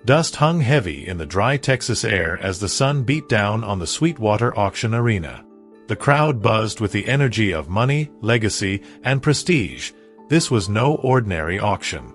Dust hung heavy in the dry Texas air as the sun beat down on the Sweetwater Auction Arena. The crowd buzzed with the energy of money, legacy, and prestige. This was no ordinary auction.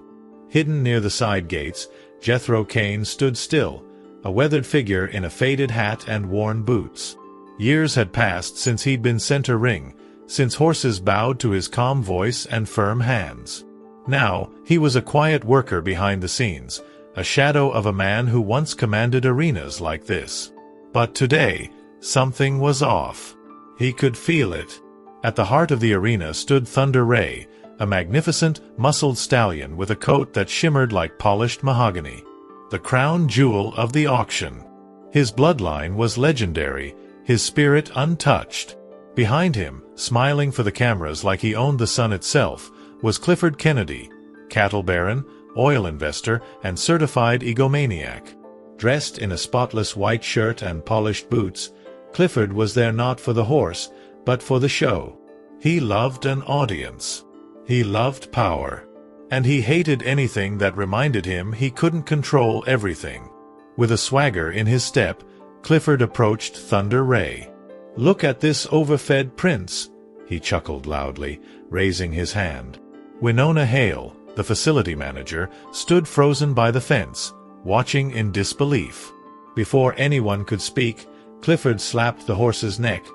Hidden near the side gates, Jethro Cain stood still, a weathered figure in a faded hat and worn boots. Years had passed since he'd been center ring, since horses bowed to his calm voice and firm hands. Now, he was a quiet worker behind the scenes, a shadow of a man who once commanded arenas like this. But today, something was off. He could feel it. At the heart of the arena stood Thunder Ray, a magnificent, muscled stallion with a coat that shimmered like polished mahogany. The crown jewel of the auction. His bloodline was legendary, his spirit untouched. Behind him, smiling for the cameras like he owned the sun itself, was Clifford Kennedy, cattle baron, oil investor, and certified egomaniac. Dressed in a spotless white shirt and polished boots, Clifford was there not for the horse, but for the show. He loved an audience. He loved power. And he hated anything that reminded him he couldn't control everything. With a swagger in his step, Clifford approached Thunder Ray. "Look at this overfed prince," he chuckled loudly, raising his hand. Winona Hale, the facility manager, stood frozen by the fence, watching in disbelief. Before anyone could speak, Clifford slapped the horse's neck,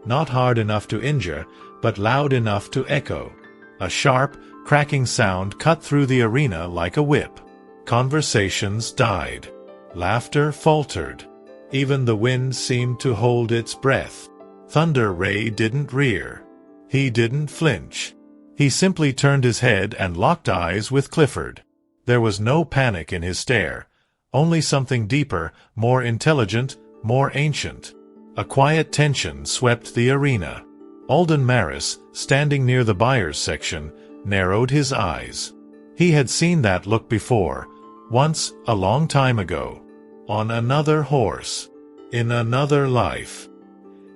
not hard enough to injure, but loud enough to echo. A sharp, cracking sound cut through the arena like a whip. Conversations died. Laughter faltered. Even the wind seemed to hold its breath. Thunder Ray didn't rear. He didn't flinch. He simply turned his head and locked eyes with Clifford. There was no panic in his stare, only something deeper, more intelligent, more ancient. A quiet tension swept the arena. Alden Maris, standing near the buyers section, narrowed his eyes. He had seen that look before, once, a long time ago. On another horse. In another life.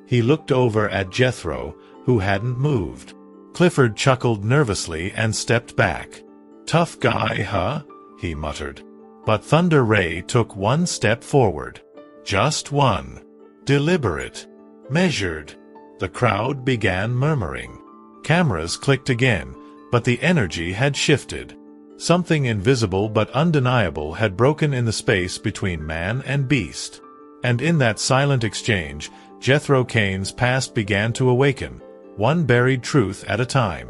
He looked over at Jethro, who hadn't moved. Clifford chuckled nervously and stepped back. "Tough guy, huh?" he muttered. But Thunder Ray took one step forward. Just one. Deliberate. Measured. The crowd began murmuring. Cameras clicked again, but the energy had shifted. Something invisible but undeniable had broken in the space between man and beast. And in that silent exchange, Jethro Cain's past began to awaken, one buried truth at a time.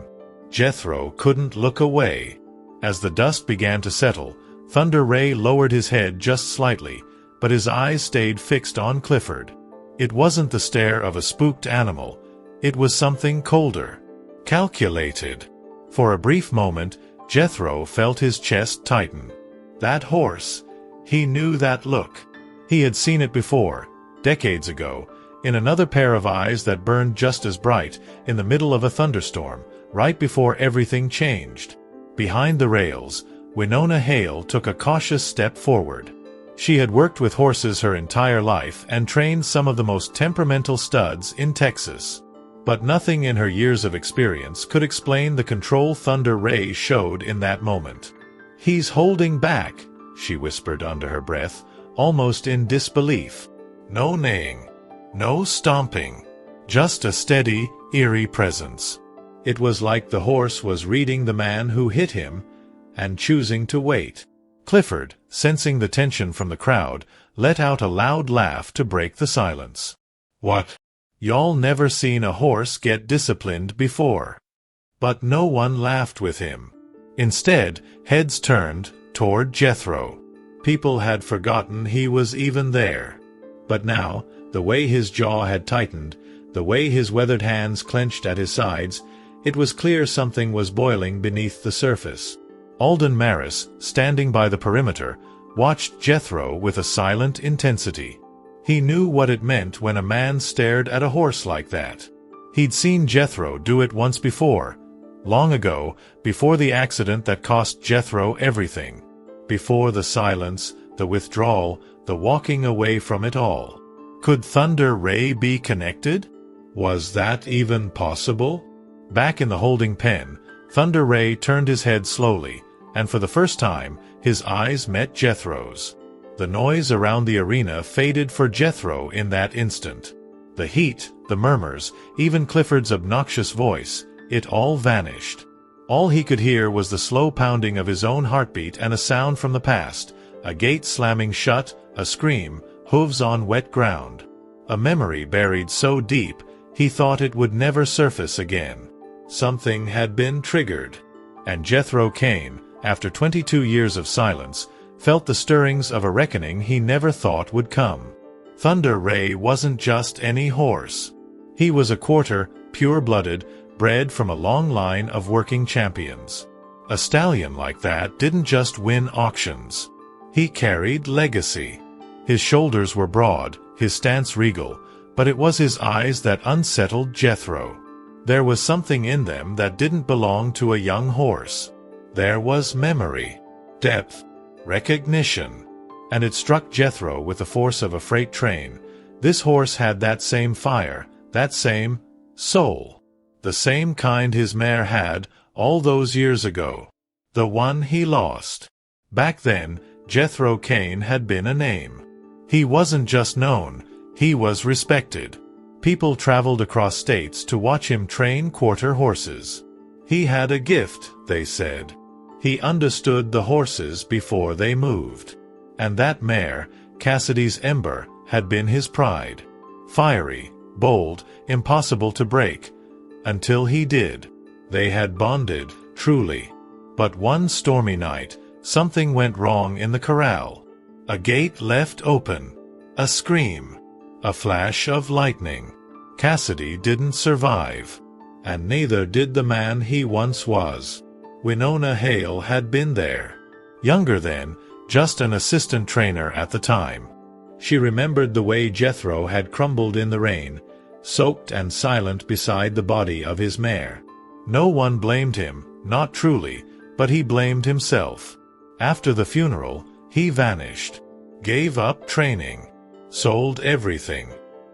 Jethro couldn't look away. As the dust began to settle, Thunder Ray lowered his head just slightly, but his eyes stayed fixed on Clifford. It wasn't the stare of a spooked animal. It was something colder. Calculated. For a brief moment, Jethro felt his chest tighten. That horse. He knew that look. He had seen it before, decades ago, in another pair of eyes that burned just as bright, in the middle of a thunderstorm, right before everything changed. Behind the rails, Winona Hale took a cautious step forward. She had worked with horses her entire life and trained some of the most temperamental studs in Texas. But nothing in her years of experience could explain the control Thunder Ray showed in that moment. "He's holding back," she whispered under her breath, almost in disbelief. No neighing. No stomping. Just a steady, eerie presence. It was like the horse was reading the man who hit him, and choosing to wait. Clifford, sensing the tension from the crowd, let out a loud laugh to break the silence. "What? Y'all never seen a horse get disciplined before." But no one laughed with him. Instead, heads turned toward Jethro. People had forgotten he was even there. But now, the way his jaw had tightened, the way his weathered hands clenched at his sides, it was clear something was boiling beneath the surface. Alden Maris, standing by the perimeter, watched Jethro with a silent intensity. He knew what it meant when a man stared at a horse like that. He'd seen Jethro do it once before, long ago, before the accident that cost Jethro everything. Before the silence, the withdrawal, the walking away from it all. Could Thunder Ray be connected? Was that even possible? Back in the holding pen, Thunder Ray turned his head slowly, and for the first time, his eyes met Jethro's. The noise around the arena faded for Jethro in that instant. The heat, the murmurs, even Clifford's obnoxious voice, it all vanished. All he could hear was the slow pounding of his own heartbeat and a sound from the past, a gate slamming shut, a scream, hooves on wet ground. A memory buried so deep, he thought it would never surface again. Something had been triggered. And Jethro Cain, after 22 years of silence, felt the stirrings of a reckoning he never thought would come. Thunder Ray wasn't just any horse. He was a quarter, pure-blooded, bred from a long line of working champions. A stallion like that didn't just win auctions. He carried legacy. His shoulders were broad, his stance regal, but it was his eyes that unsettled Jethro. There was something in them that didn't belong to a young horse. There was memory, depth, recognition. And it struck Jethro with the force of a freight train. This horse had that same fire, that same soul. The same kind his mare had, all those years ago. The one he lost. Back then, Jethro Cain had been a name. He wasn't just known, he was respected. People traveled across states to watch him train quarter horses. He had a gift, they said. He understood the horses before they moved. And that mare, Cassidy's Ember, had been his pride. Fiery, bold, impossible to break. Until he did. They had bonded, truly. But one stormy night, something went wrong in the corral. A gate left open. A scream. A flash of lightning. Cassidy didn't survive. And neither did the man he once was. Winona Hale had been there. Younger then, just an assistant trainer at the time. She remembered the way Jethro had crumbled in the rain, soaked and silent beside the body of his mare. No one blamed him, not truly, but he blamed himself. After the funeral, he vanished. Gave up training. Sold everything.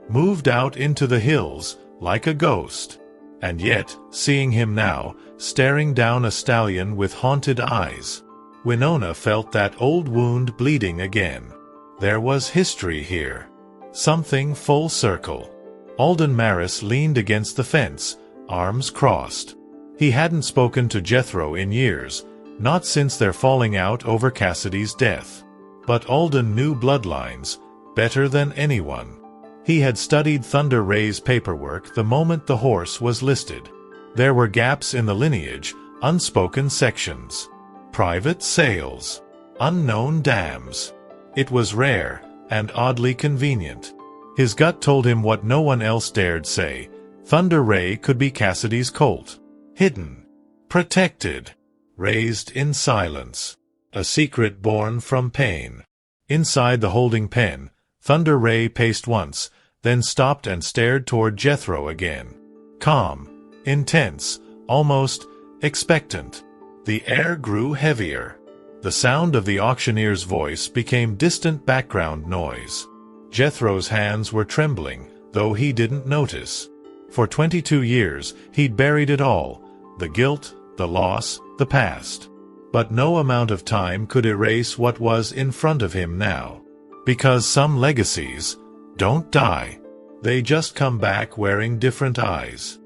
Moved out into the hills, like a ghost. And yet, seeing him now, staring down a stallion with haunted eyes, Winona felt that old wound bleeding again. There was history here. Something full circle. Alden Maris leaned against the fence, arms crossed. He hadn't spoken to Jethro in years, not since their falling out over Cassidy's death. But Alden knew bloodlines, better than anyone. He had studied Thunder Ray's paperwork the moment the horse was listed. There were gaps in the lineage, unspoken sections. Private sales. Unknown dams. It was rare, and oddly convenient. His gut told him what no one else dared say. Thunder Ray could be Cassidy's colt. Hidden. Protected. Raised in silence. A secret born from pain. Inside the holding pen, Thunder Ray paced once, then stopped and stared toward Jethro again. Calm. Intense. Almost expectant. The air grew heavier. The sound of the auctioneer's voice became distant background noise. Jethro's hands were trembling, though he didn't notice. For 22 years, he'd buried it all, the guilt, the loss, the past. But no amount of time could erase what was in front of him now. Because some legacies don't die. They just come back wearing different eyes.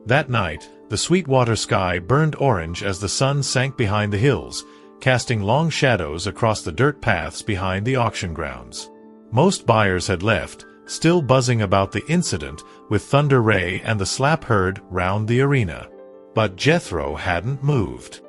That night, the Sweetwater sky burned orange as the sun sank behind the hills, casting long shadows across the dirt paths behind the auction grounds. Most buyers had left, still buzzing about the incident with Thunder Ray and the slap herd round the arena. But Jethro hadn't moved.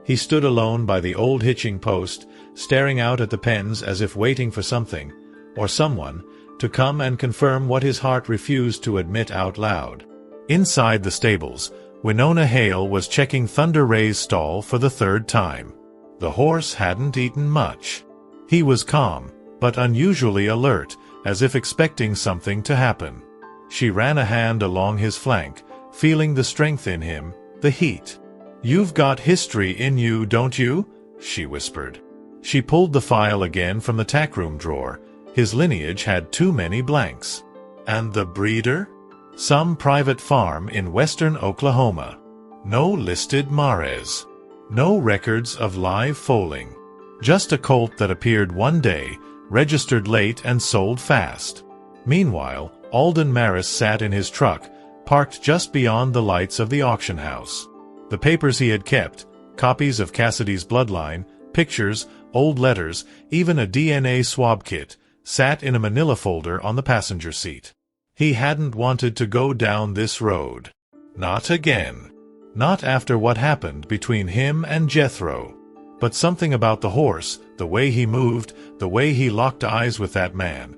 He stood alone by the old hitching post, staring out at the pens as if waiting for something, or someone, to come and confirm what his heart refused to admit out loud. Inside the stables, Winona Hale was checking Thunder Ray's stall for the third time. The horse hadn't eaten much. He was calm, but unusually alert, as if expecting something to happen. She ran a hand along his flank, feeling the strength in him, the heat. "You've got history in you, don't you?" she whispered. She pulled the file again from the tackroom drawer. His lineage had too many blanks. And the breeder? Some private farm in western Oklahoma. No listed mares. No records of live foaling. Just a colt that appeared one day, registered late and sold fast. Meanwhile, Alden Maris sat in his truck, parked just beyond the lights of the auction house. The papers he had kept, copies of Cassidy's bloodline, pictures, old letters, even a DNA swab kit, sat in a manila folder on the passenger seat. He hadn't wanted to go down this road. Not again. Not after what happened between him and Jethro. But something about the horse, the way he moved, the way he locked eyes with that man.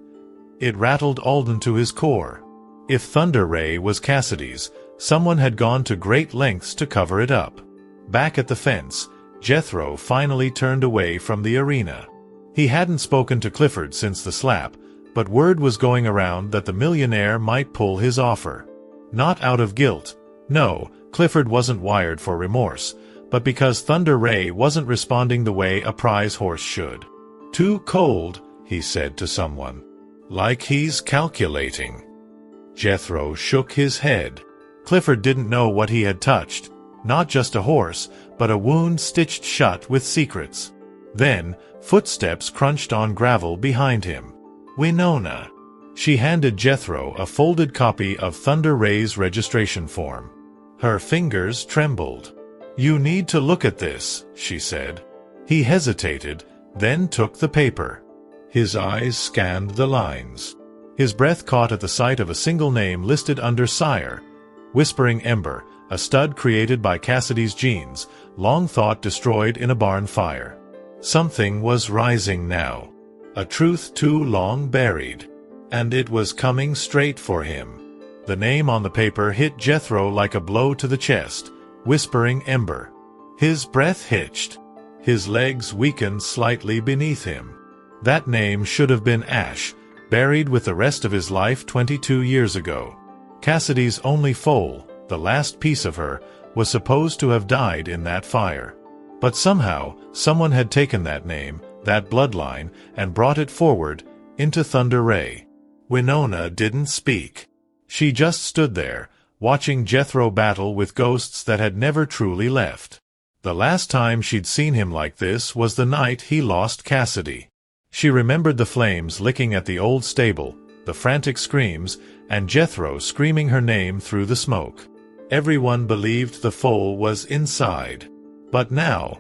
It rattled Alden to his core. If Thunder Ray was Cassidy's, someone had gone to great lengths to cover it up. Back at the fence, Jethro finally turned away from the arena. He hadn't spoken to Clifford since the slap, but word was going around that the millionaire might pull his offer. Not out of guilt. No, Clifford wasn't wired for remorse, but because Thunder Ray wasn't responding the way a prize horse should. "Too cold," he said to someone. "Like he's calculating." Jethro shook his head. Clifford didn't know what he had touched. Not just a horse, but a wound stitched shut with secrets. Then, footsteps crunched on gravel behind him. Winona. She handed Jethro a folded copy of Thunder Ray's registration form. Her fingers trembled. "You need to look at this," she said. He hesitated, then took the paper. His eyes scanned the lines. His breath caught at the sight of a single name listed under sire. Whispering Ember, a stud created by Cassidy's genes, long thought destroyed in a barn fire. Something was rising now. A truth too long buried. And it was coming straight for him. The name on the paper hit Jethro like a blow to the chest. Whispering Ember. His breath hitched. His legs weakened slightly beneath him. That name should have been Ash, buried with the rest of his life 22 years ago. Cassidy's only foal, the last piece of her, was supposed to have died in that fire. But somehow, someone had taken that name, that bloodline, and brought it forward, into Thunder Ray. Winona didn't speak. She just stood there, watching Jethro battle with ghosts that had never truly left. The last time she'd seen him like this was the night he lost Cassidy. She remembered the flames licking at the old stable, the frantic screams, and Jethro screaming her name through the smoke. Everyone believed the foal was inside. But now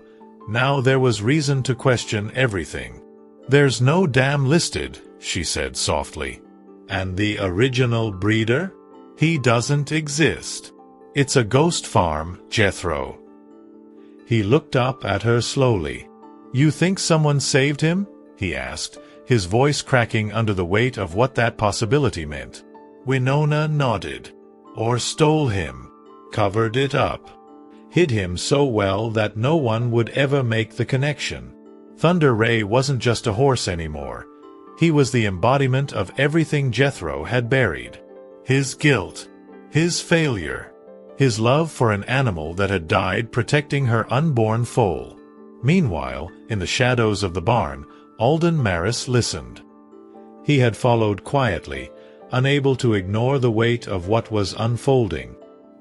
there was reason to question everything. "There's no dam listed," she said softly. "And the original breeder? He doesn't exist. It's a ghost farm, Jethro." He looked up at her slowly. "You think someone saved him?" he asked, his voice cracking under the weight of what that possibility meant. Winona nodded. "Or stole him. Covered it up. Hid him so well that no one would ever make the connection. Thunder Ray wasn't just a horse anymore. He was the embodiment of everything Jethro had buried. His guilt. His failure. His love for an animal that had died protecting her unborn foal." Meanwhile, in the shadows of the barn, Alden Maris listened. He had followed quietly, unable to ignore the weight of what was unfolding.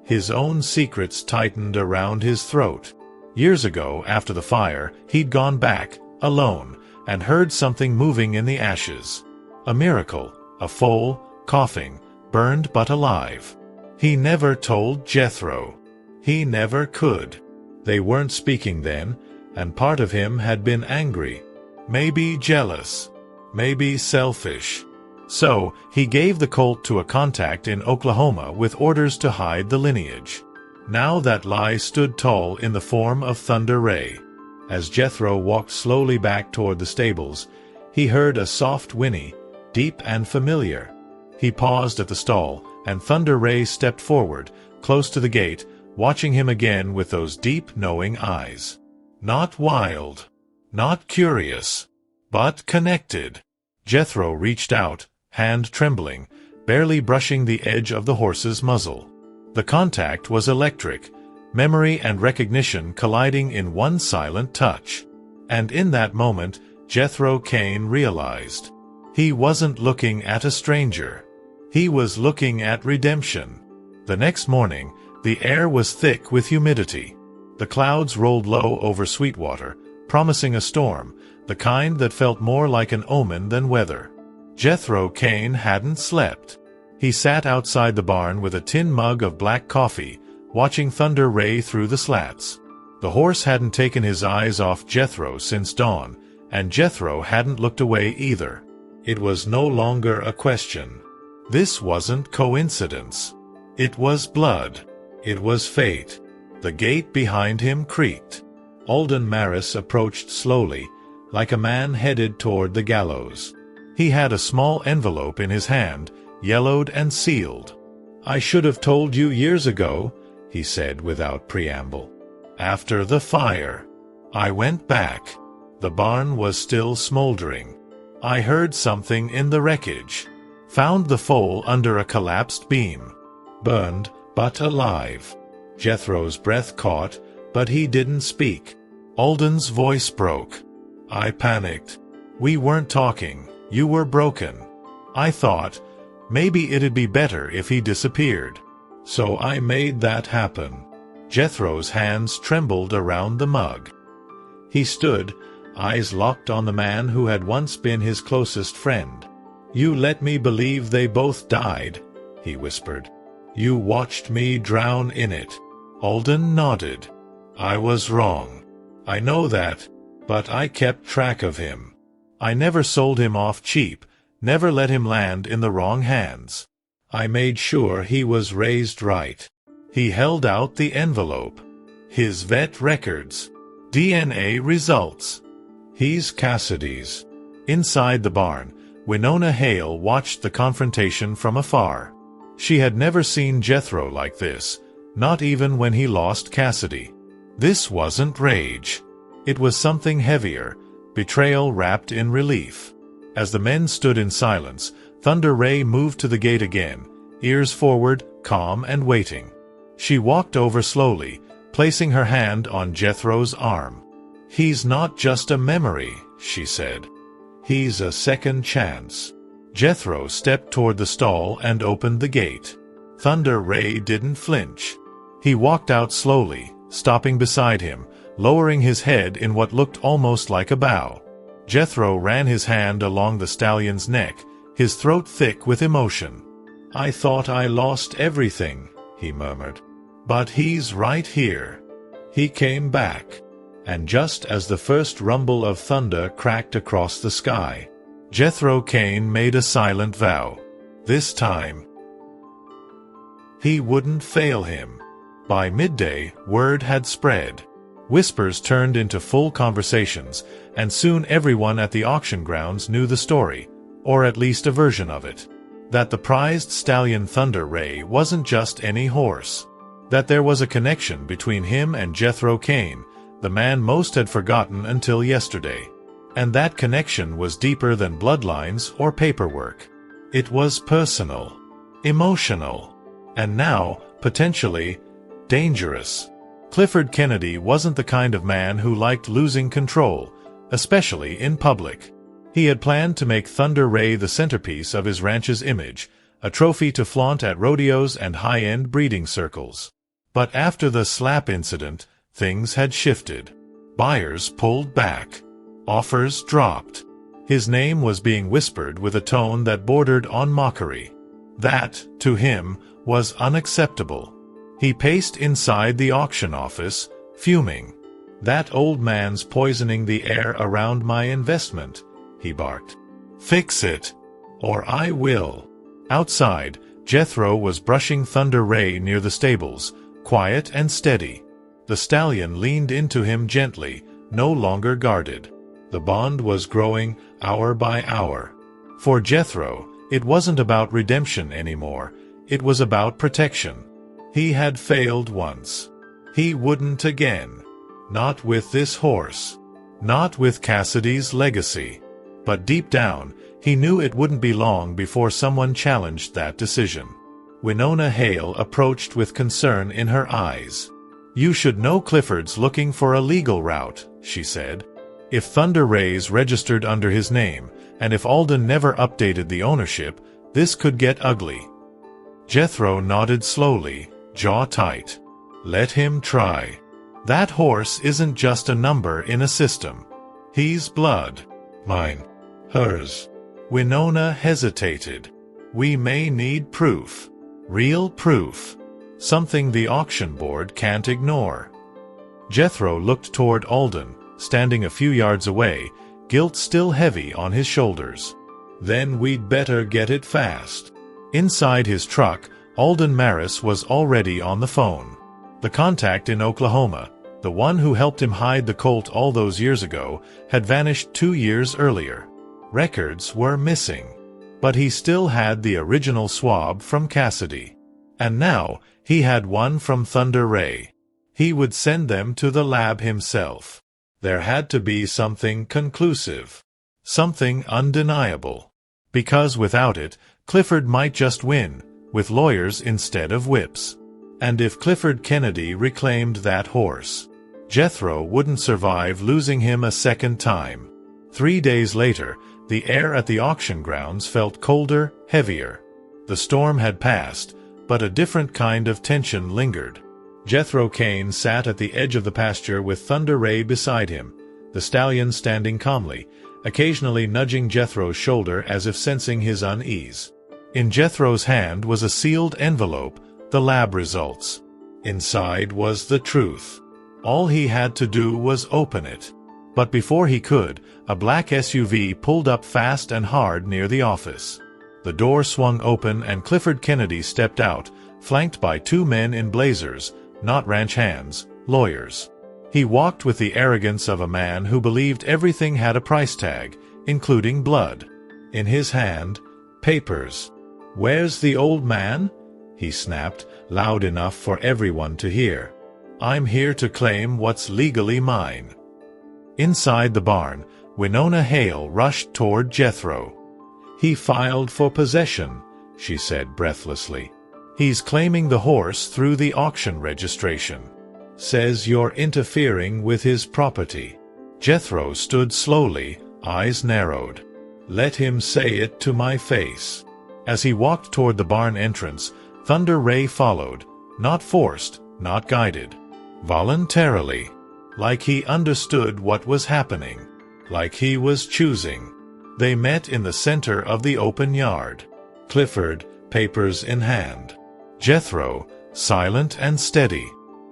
His own secrets tightened around his throat. Years ago, after the fire, he'd gone back, alone, and heard something moving in the ashes. A miracle, a foal, coughing, burned but alive. He never told Jethro. He never could. They weren't speaking then, and part of him had been angry. Maybe jealous. Maybe selfish. So, he gave the colt to a contact in Oklahoma with orders to hide the lineage. Now that lie stood tall in the form of Thunder Ray. As Jethro walked slowly back toward the stables, he heard a soft whinny, deep and familiar. He paused at the stall, and Thunder Ray stepped forward, close to the gate, watching him again with those deep, knowing eyes. Not wild. Not curious. But connected. Jethro reached out, hand trembling, barely brushing the edge of the horse's muzzle. The contact was electric, memory and recognition colliding in one silent touch. And in that moment, Jethro Cain realized. He wasn't looking at a stranger. He was looking at redemption. The next morning, the air was thick with humidity. The clouds rolled low over Sweetwater, promising a storm, the kind that felt more like an omen than weather. Jethro Cain hadn't slept. He sat outside the barn with a tin mug of black coffee, watching thunder ray through the slats. The horse hadn't taken his eyes off Jethro since dawn, and Jethro hadn't looked away either. It was no longer a question. This wasn't coincidence. It was blood. It was fate. The gate behind him creaked. Alden Maris approached slowly, like a man headed toward the gallows. He had a small envelope in his hand, yellowed and sealed. "I should have told you years ago," he said without preamble. "After the fire. I went back. The barn was still smoldering. I heard something in the wreckage. Found the foal under a collapsed beam. Burned, but alive." Jethro's breath caught, but he didn't speak. Alden's voice broke. "I panicked. We weren't talking. You were broken. I thought, maybe it'd be better if he disappeared. So I made that happen." Jethro's hands trembled around the mug. He stood, eyes locked on the man who had once been his closest friend. "You let me believe they both died," he whispered. "You watched me drown in it." Alden nodded. "I was wrong. I know that, but I kept track of him. I never sold him off cheap, never let him land in the wrong hands. I made sure he was raised right." He held out the envelope. "His vet records. DNA results. He's Cassidy's." Inside the barn, Winona Hale watched the confrontation from afar. She had never seen Jethro like this, not even when he lost Cassidy. This wasn't rage. It was something heavier, betrayal wrapped in relief. As the men stood in silence, Thunder Ray moved to the gate again, ears forward, calm and waiting. She walked over slowly, placing her hand on Jethro's arm. "He's not just a memory," she said. "He's a second chance." Jethro stepped toward the stall and opened the gate. Thunder Ray didn't flinch. He walked out slowly, stopping beside him, lowering his head in what looked almost like a bow. Jethro ran his hand along the stallion's neck, his throat thick with emotion. "I thought I lost everything," he murmured. "But he's right here." He came back. And just as the first rumble of thunder cracked across the sky, Jethro Cain made a silent vow. This time, he wouldn't fail him. By midday, word had spread. Whispers turned into full conversations, and soon everyone at the auction grounds knew the story, or at least a version of it. That the prized stallion Thunder Ray wasn't just any horse. That there was a connection between him and Jethro Cain, the man most had forgotten until yesterday. And that connection was deeper than bloodlines or paperwork. It was personal, emotional, and now, potentially, dangerous. Clifford Kennedy wasn't the kind of man who liked losing control, especially in public. He had planned to make Thunder Ray the centerpiece of his ranch's image, a trophy to flaunt at rodeos and high-end breeding circles. But after the slap incident, things had shifted. Buyers pulled back. Offers dropped. His name was being whispered with a tone that bordered on mockery. That, to him, was unacceptable. He paced inside the auction office, fuming. "That old man's poisoning the air around my investment," he barked. "Fix it, or I will." Outside, Jethro was brushing Thunder Ray near the stables, quiet and steady. The stallion leaned into him gently, no longer guarded. The bond was growing, hour by hour. For Jethro, it wasn't about redemption anymore, it was about protection. He had failed once. He wouldn't again. Not with this horse. Not with Cassidy's legacy. But deep down, he knew it wouldn't be long before someone challenged that decision. Winona Hale approached with concern in her eyes. "You should know Clifford's looking for a legal route," she said. "If Thunder Ray's registered under his name, and if Alden never updated the ownership, this could get ugly." Jethro nodded slowly, jaw tight. "Let him try. That horse isn't just a number in a system. He's blood. Mine. Hers. Winona hesitated. We may need proof. Real proof. Something the auction board can't ignore. Jethro looked toward Alden, standing a few yards away, guilt still heavy on his shoulders. Then we'd better get it fast. Inside his truck, Alden Maris was already on the phone. The contact in Oklahoma, the one who helped him hide the Colt all those years ago, had vanished 2 years earlier. Records were missing. But he still had the original swab from Cassidy. And now, he had one from Thunder Ray. He would send them to the lab himself. There had to be something conclusive. Something undeniable. Because without it, Clifford might just win, with lawyers instead of whips. And if Clifford Kennedy reclaimed that horse, Jethro wouldn't survive losing him a second time. 3 days later, the air at the auction grounds felt colder, heavier. The storm had passed, but a different kind of tension lingered. Jethro Cain sat at the edge of the pasture with Thunder Ray beside him, the stallion standing calmly, occasionally nudging Jethro's shoulder as if sensing his unease. In Jethro's hand was a sealed envelope, the lab results. Inside was the truth. All he had to do was open it. But before he could, a black SUV pulled up fast and hard near the office. The door swung open and Clifford Kennedy stepped out, flanked by 2 men in blazers, not ranch hands, lawyers. He walked with the arrogance of a man who believed everything had a price tag, including blood. In his hand, papers. "Where's the old man?" he snapped, loud enough for everyone to hear. "I'm here to claim what's legally mine." Inside the barn, Winona Hale rushed toward Jethro. "He filed for possession," she said breathlessly. "He's claiming the horse through the auction registration. Says you're interfering with his property." Jethro stood slowly, eyes narrowed. "Let him say it to my face." As he walked toward the barn entrance, Thunder Ray followed, not forced, not guided. Voluntarily. Like he understood what was happening. Like he was choosing. They met in the center of the open yard. Clifford, papers in hand. Jethro, silent and steady.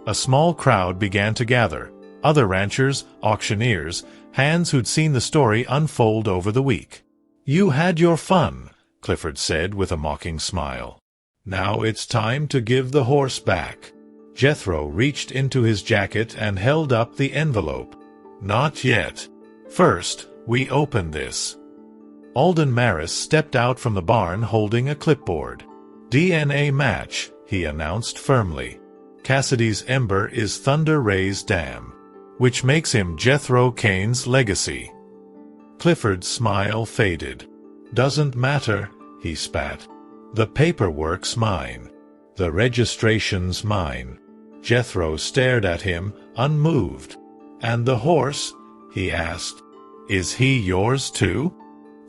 A small crowd began to gather. Other ranchers, auctioneers, hands who'd seen the story unfold over the week. "You had your fun," Clifford said with a mocking smile. "Now it's time to give the horse back." Jethro reached into his jacket and held up the envelope. "Not yet. First, we open this." Alden Maris stepped out from the barn holding a clipboard. "DNA match," he announced firmly. "Cassidy's ember is Thunder Ray's dam, which makes him Jethro Cain's legacy." Clifford's smile faded. "Doesn't matter," he spat. "The paperwork's mine. The registration's mine." Jethro stared at him, unmoved. "And the horse?" he asked. "Is he yours too?"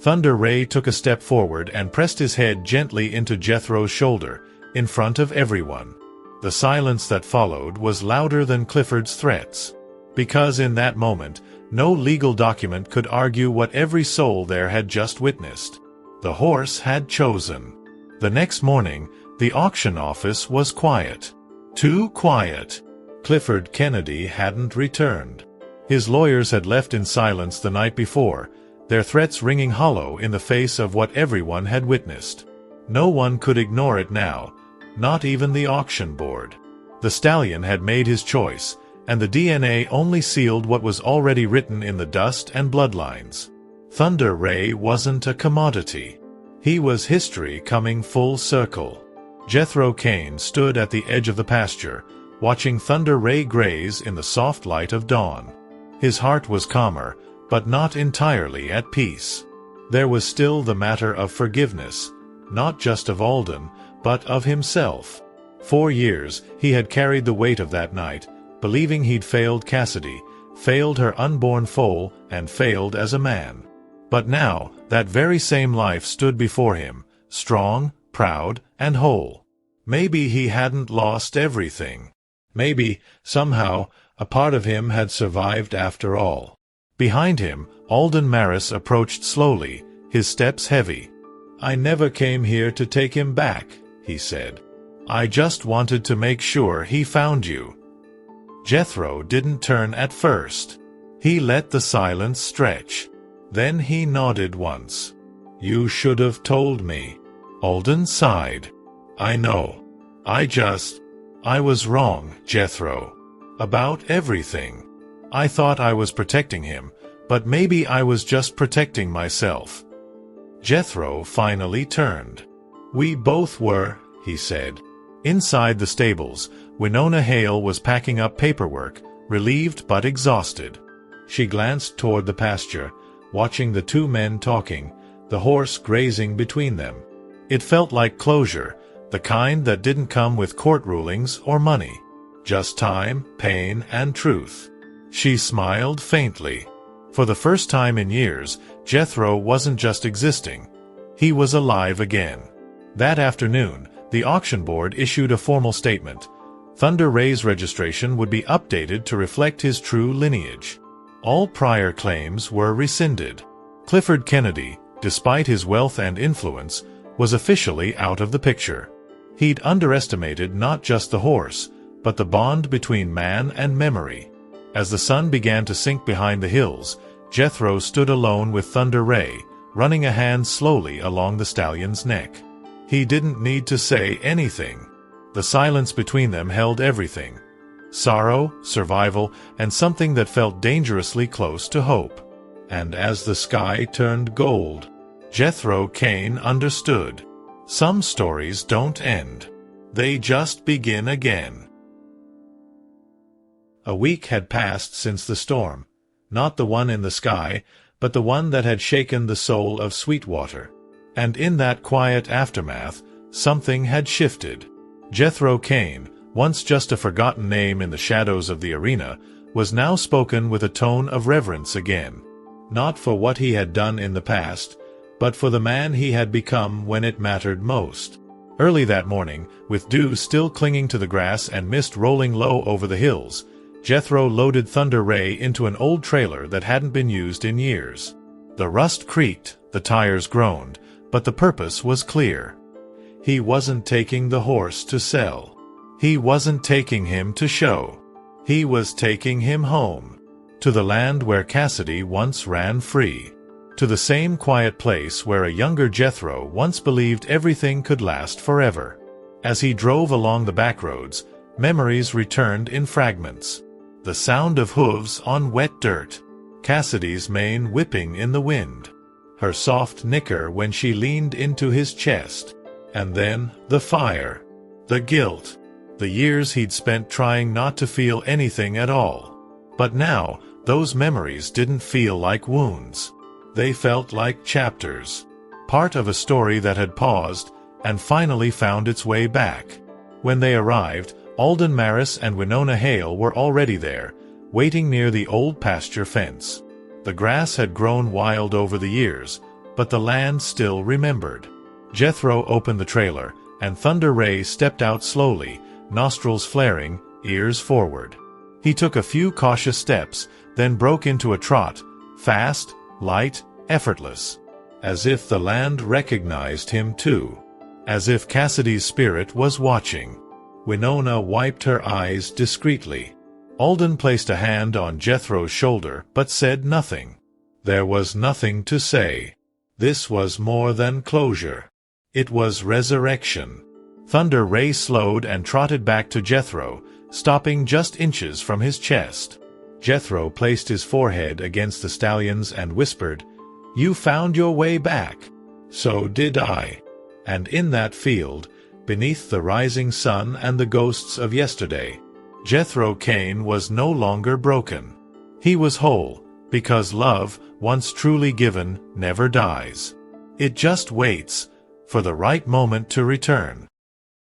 Thunder Ray took a step forward and pressed his head gently into Jethro's shoulder, in front of everyone. The silence that followed was louder than Clifford's threats. Because in that moment, no legal document could argue what every soul there had just witnessed. The horse had chosen. The next morning, the auction office was quiet. Too quiet. Clifford Kennedy hadn't returned. His lawyers had left in silence the night before, their threats ringing hollow in the face of what everyone had witnessed. No one could ignore it now, not even the auction board. The stallion had made his choice, and the DNA only sealed what was already written in the dust and bloodlines. Thunder Ray wasn't a commodity. He was history coming full circle. Jethro Cain stood at the edge of the pasture, watching Thunder Ray graze in the soft light of dawn. His heart was calmer, but not entirely at peace. There was still the matter of forgiveness, not just of Alden, but of himself. 4 years he had carried the weight of that night, believing he'd failed Cassidy, failed her unborn foal, and failed as a man. But now, that very same life stood before him, strong, proud, and whole. Maybe he hadn't lost everything. Maybe, somehow, A part of him had survived after all. Behind him, Alden Maris approached slowly, his steps heavy. "I never came here to take him back," he said. "I just wanted to make sure he found you." Jethro didn't turn at first. He let the silence stretch. Then he nodded once. "You should have told me." Alden sighed. "I know. I was wrong, Jethro. About everything. I thought I was protecting him, but maybe I was just protecting myself." Jethro finally turned. "We both were," he said. Inside the stables, Winona Hale was packing up paperwork, relieved but exhausted. She glanced toward the pasture, watching the two men talking, the horse grazing between them. It felt like closure, the kind that didn't come with court rulings or money. Just time, pain, and truth. She smiled faintly. For the first time in years, Jethro wasn't just existing. He was alive again. That afternoon, the auction board issued a formal statement. Thunder Ray's registration would be updated to reflect his true lineage. All prior claims were rescinded. Clifford Kennedy, despite his wealth and influence, was officially out of the picture. He'd underestimated not just the horse, but the bond between man and memory. As the sun began to sink behind the hills, Jethro stood alone with Thunder Ray, running a hand slowly along the stallion's neck. He didn't need to say anything. The silence between them held everything. Sorrow, survival, and something that felt dangerously close to hope. And as the sky turned gold, Jethro Cain understood. Some stories don't end. They just begin again. A week had passed since the storm. Not the one in the sky, but the one that had shaken the soul of Sweetwater. And in that quiet aftermath, something had shifted. Jethro Cain, once just a forgotten name in the shadows of the arena, was now spoken with a tone of reverence again. Not for what he had done in the past, but for the man he had become when it mattered most. Early that morning, with dew still clinging to the grass and mist rolling low over the hills, Jethro loaded Thunder Ray into an old trailer that hadn't been used in years. The rust creaked, the tires groaned, but the purpose was clear. He wasn't taking the horse to sell. He wasn't taking him to show. He was taking him home. To the land where Cassidy once ran free. To the same quiet place where a younger Jethro once believed everything could last forever. As he drove along the back roads, memories returned in fragments. The sound of hooves on wet dirt. Cassidy's mane whipping in the wind. Her soft nicker when she leaned into his chest. And then, the fire. The guilt. The years he'd spent trying not to feel anything at all. But now, those memories didn't feel like wounds. They felt like chapters. Part of a story that had paused, and finally found its way back. When they arrived, Alden Maris and Winona Hale were already there, waiting near the old pasture fence. The grass had grown wild over the years, but the land still remembered. Jethro opened the trailer, and Thunder Ray stepped out slowly, nostrils flaring, ears forward. He took a few cautious steps, then broke into a trot, fast, light, effortless. As if the land recognized him too. As if Cassidy's spirit was watching. Winona wiped her eyes discreetly. Alden placed a hand on Jethro's shoulder but said nothing. There was nothing to say. This was more than closure. It was resurrection. Thunder Ray slowed and trotted back to Jethro, stopping just inches from his chest. Jethro placed his forehead against the stallion's and whispered, "You found your way back." "So did I." And in that field, beneath the rising sun and the ghosts of yesterday, Jethro Cain was no longer broken. He was whole, because love, once truly given, never dies. It just waits for the right moment to return.